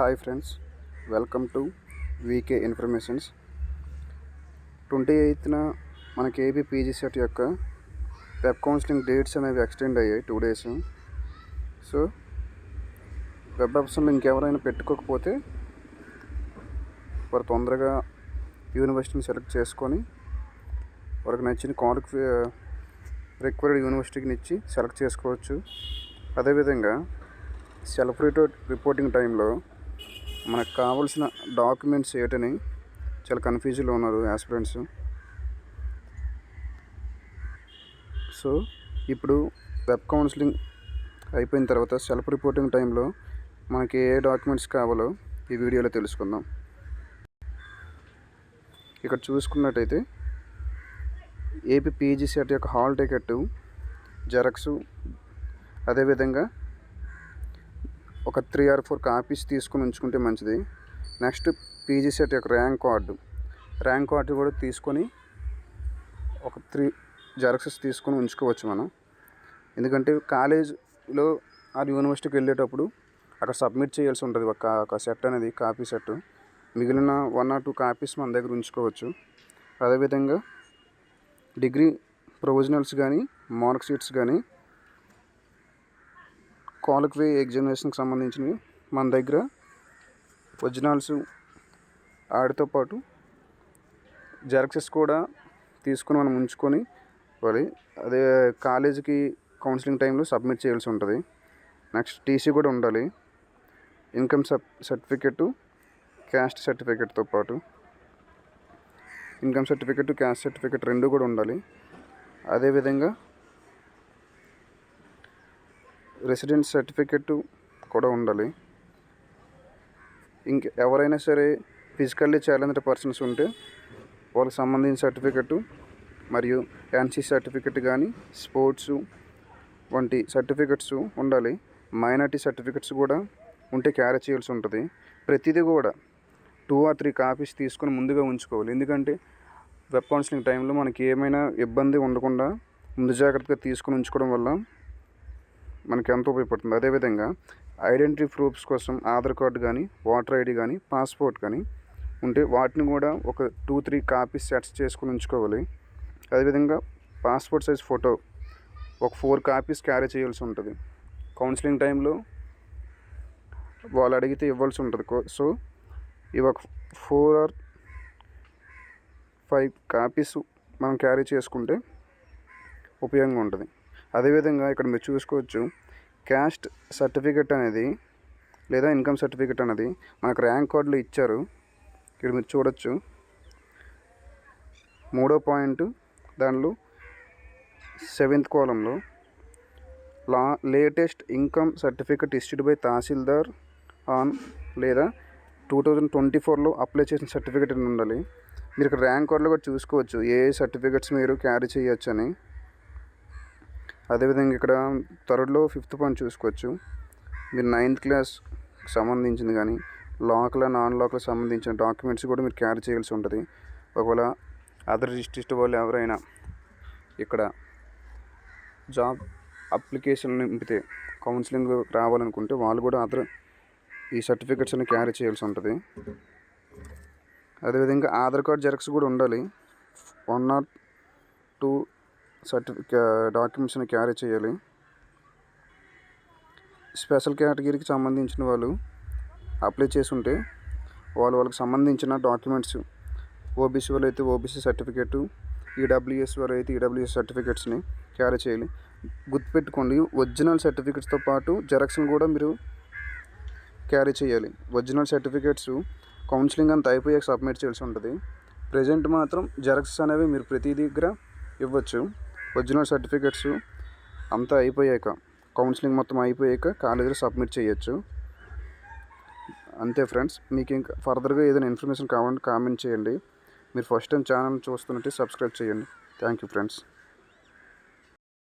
Hi friends, welcome to VK informations. 28న మనకి AP PG set యొక్క వెబ్ కౌన్సిలింగ్ డేట్స్ అనేవి ఎక్స్టెండ్ అయ్యాయి 2 days. సో వెబ్ ఆప్షన్లో ఇంకెవరైనా పెట్టుకోకపోతే వారు తొందరగా యూనివర్సిటీని సెలెక్ట్ చేసుకొని వారికి నచ్చిన రిక్వైర్డ్ యూనివర్సిటీని ఇచ్చి సెలెక్ట్ చేసుకోవచ్చు. అదేవిధంగా సెల్ఫ్ రిపోర్టింగ్ టైంలో మనకు కావాల్సిన డాక్యుమెంట్స్ ఏంటని చాలా కన్ఫ్యూజన్లో ఉన్నారు ఆస్పిరెంట్స్. సో ఇప్పుడు వెబ్ కౌన్సిలింగ్ అయిపోయిన తర్వాత సెల్ఫ్ రిపోర్టింగ్ టైంలో మనకి ఏ డాక్యుమెంట్స్ కావాలో ఈ వీడియోలో తెలుసుకుందాం. ఇక్కడ చూసుకున్నట్టయితే ఏపీ పీజీ సెట్ యొక్క హాల్ టికెట్ జెరాక్స్, అదేవిధంగా ఒక 3 or 4 కాపీస్ తీసుకుని ఉంచుకుంటే మంచిది. నెక్స్ట్ పీజీ సెట్ యొక్క ర్యాంక్ కార్డు కూడా తీసుకొని ఒక 3 జెరాక్సెస్ తీసుకొని ఉంచుకోవచ్చు మనం. ఎందుకంటే కాలేజ్లో ఆ యూనివర్సిటీకి వెళ్ళేటప్పుడు అక్కడ సబ్మిట్ చేయాల్సి ఉంటుంది ఒక సెట్ అనేది, కాపీ సెట్. మిగిలిన 1 or 2 కాపీస్ మన దగ్గర ఉంచుకోవచ్చు. అదేవిధంగా డిగ్రీ ప్రొవిజనల్స్ కానీ, మార్క్ షీట్స్ కానీ, క్వాలిఫై ఎగ్జామినేషన్కి సంబంధించినవి మన దగ్గర ఒరిజినల్స్ వాటితో పాటు జెరాక్సెస్ కూడా తీసుకుని మనం ఉంచుకొని అదే కాలేజీకి కౌన్సిలింగ్ టైంలో సబ్మిట్ చేయాల్సి ఉంటుంది. నెక్స్ట్ టీసీ కూడా ఉండాలి. ఇన్కమ్ సర్టిఫికెట్, క్యాస్ట్ సర్టిఫికెట్తో పాటు ఇన్కమ్ సర్టిఫికెట్, క్యాస్ట్ సర్టిఫికెట్ 2 కూడా ఉండాలి. అదేవిధంగా రెసిడెన్స్ సర్టిఫికెట్ కూడా ఉండాలి. ఎవరైనా సరే ఫిజికల్లీ ఛాలెంజ్డ్ పర్సన్స్ ఉంటే వాళ్ళకి సంబంధించిన సర్టిఫికెట్ మరియు ఎన్సీ సర్టిఫికెట్ కానీ, స్పోర్ట్స్ వంటి సర్టిఫికెట్స్ ఉండాలి. మైనారిటీ సర్టిఫికెట్స్ కూడా ఉంటే క్యారీ చేయాల్సి ఉంటుంది. ప్రతిదీ కూడా 2 or 3 కాపీస్ తీసుకొని ముందుగా ఉంచుకోవాలి. ఎందుకంటే వెబ్ కౌన్సిలింగ్ టైంలో మనకి ఏమైనా ఇబ్బంది ఉండకుండా ముందు జాగ్రత్తగా తీసుకొని ఉంచుకోవడం వల్ల మనకి ఎంతో ఉపయోగపడుతుంది. అదేవిధంగా ఐడెంటిటీ ప్రూఫ్స్ కోసం ఆధార్ కార్డు కానీ, ఓటర్ ఐడి కానీ, పాస్పోర్ట్ కానీ ఉంటే వాటిని కూడా ఒక 2-3 కాపీస్ సెట్స్ చేసుకుని ఉంచుకోవాలి. అదేవిధంగా పాస్పోర్ట్ సైజ్ ఫోటో ఒక 4 కాపీస్ క్యారీ చేయాల్సి ఉంటుంది. కౌన్సిలింగ్ టైంలో వాళ్ళు అడిగితే ఇవ్వాల్సి ఉంటుంది. సో ఇవి ఒక 4 or 5 కాపీస్ మనం క్యారీ చేసుకుంటే ఉపయోగంగా ఉంటుంది. అదేవిధంగా ఇక్కడ మీరు చూసుకోవచ్చు, క్యాస్ట్ సర్టిఫికెట్ అనేది లేదా ఇన్కమ్ సర్టిఫికెట్ అనేది మనకు ర్యాంక్ కార్డులో ఇచ్చారు. ఇక్కడ మీరు చూడొచ్చు 3వ పాయింట్ దానిలో 7th కాలంలో latest income certificate issued by tahsildar on లేదా 2024లో అప్లై చేసిన సర్టిఫికెట్ అని ఉండాలి. మీరు ఇక్కడ ర్యాంక్ కార్డులో కూడా చూసుకోవచ్చు ఏ సర్టిఫికెట్స్ మీరు క్యారీ చేయొచ్చు అని. అదేవిధంగా ఇక్కడ 3rd 5th పాయింట్ చూసుకోవచ్చు. మీరు 9th క్లాస్ సంబంధించింది కానీ, లాక్ల నాన్ లాక్లకు సంబంధించిన డాక్యుమెంట్స్ కూడా మీరు క్యారీ చేయాల్సి ఉంటుంది. ఒకవేళ అదర్ డిస్ట్రిక్ట్ వాళ్ళు ఎవరైనా ఇక్కడ జాబ్ అప్లికేషన్ నింపితే కౌన్సిలింగ్ రావాలనుకుంటే వాళ్ళు కూడా ఈ సర్టిఫికెట్స్ అన్ని క్యారీ చేయాల్సి ఉంటుంది. అదేవిధంగా ఆధార్ కార్డ్ జెరాక్స్ కూడా ఉండాలి. 1 or 2 డాక్యుమెంట్స్ని క్యారీ చేయాలి. స్పెషల్ కేటగిరీకి సంబంధించిన వాళ్ళు అప్లై చేసి ఉంటే వాళ్ళకి సంబంధించిన డాక్యుమెంట్స్, ఓబీసీ వాళ్ళు అయితే ఓబీసీ సర్టిఫికెట్, ఈడబ్ల్యూఎస్ వారు అయితే ఈడబ్ల్యూఎస్ సర్టిఫికెట్స్ని క్యారీ చేయాలి. గుర్తుపెట్టుకోండి, ఒరిజినల్ సర్టిఫికెట్స్తో పాటు జెరాక్స్ని కూడా మీరు క్యారీ చేయాలి. ఒరిజినల్ సర్టిఫికెట్స్ కౌన్సిలింగ్ అంతా అయిపోయాక సబ్మిట్ చేయాల్సి ఉంటుంది. ప్రజెంట్ మాత్రం జెరాక్స్ అనేవి మీరు ప్రతి దగ్గర ఇవ్వచ్చు. ఒరిజినల్ సర్టిఫికెట్స్ అంతా అయిపోయాక, కౌన్సిలింగ్ మొత్తం అయిపోయాక కాలేజీలో సబ్మిట్ చేయొచ్చు. అంతే ఫ్రెండ్స్. మీకు ఇంకా ఫర్దర్గా ఏదైనా ఇన్ఫర్మేషన్ కావాలంటే కామెంట్ చేయండి. మీరు ఫస్ట్ టైం ఛానల్ చూస్తున్నట్టే సబ్స్క్రైబ్ చేయండి. Thank you friends.